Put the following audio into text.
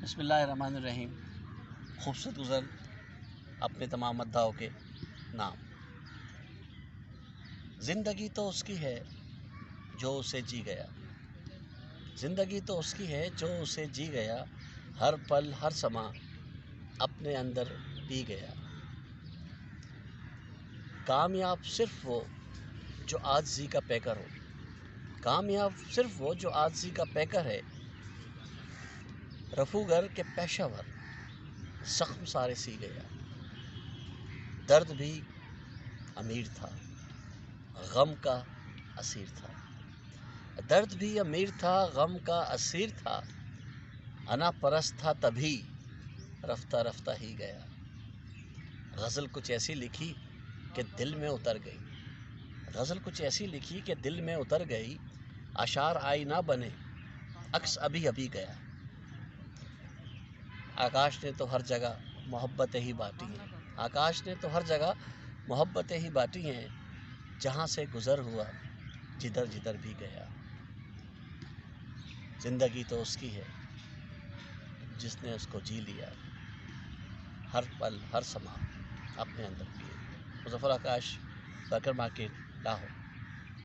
बिस्मिल्लाहिर्रहमानिर्रहीम। खूबसूरत गुज़र अपने तमाम मद्दाओं के नाम। ज़िंदगी तो उसकी है जो उसे जी गया, ज़िंदगी तो उसकी है जो उसे जी गया, हर पल हर समा अपने अंदर पी गया। कामयाब सिर्फ वो जो आजिज़ी का पैकर हो, कामयाब सिर्फ वो जो आजिज़ी का पैकर है। रफूगर के पेशावर ज़ख्म सारे सी गया। दर्द भी अमीर था, गम का असीर था। दर्द भी अमीर था, गम का असीर था। अना परस्त था तभी रफ्ता रफ्ता ही गया। गज़ल कुछ ऐसी लिखी कि दिल में उतर गई, गज़ल कुछ ऐसी लिखी कि दिल में उतर गई। अशार आईना बने, अक्स अभी अभी गया। आकाश ने तो हर जगह मोहब्बतें ही बांटी हैं, आकाश ने तो हर जगह मोहब्बतें ही बांटी हैं। जहाँ से गुज़र हुआ जिधर जिधर भी गया। ज़िंदगी तो उसकी है जिसने उसको जी लिया, हर पल हर समा अपने अंदर पिए। मुज़फ़्फ़र आकाश, बकर मार्केट, लाहौर।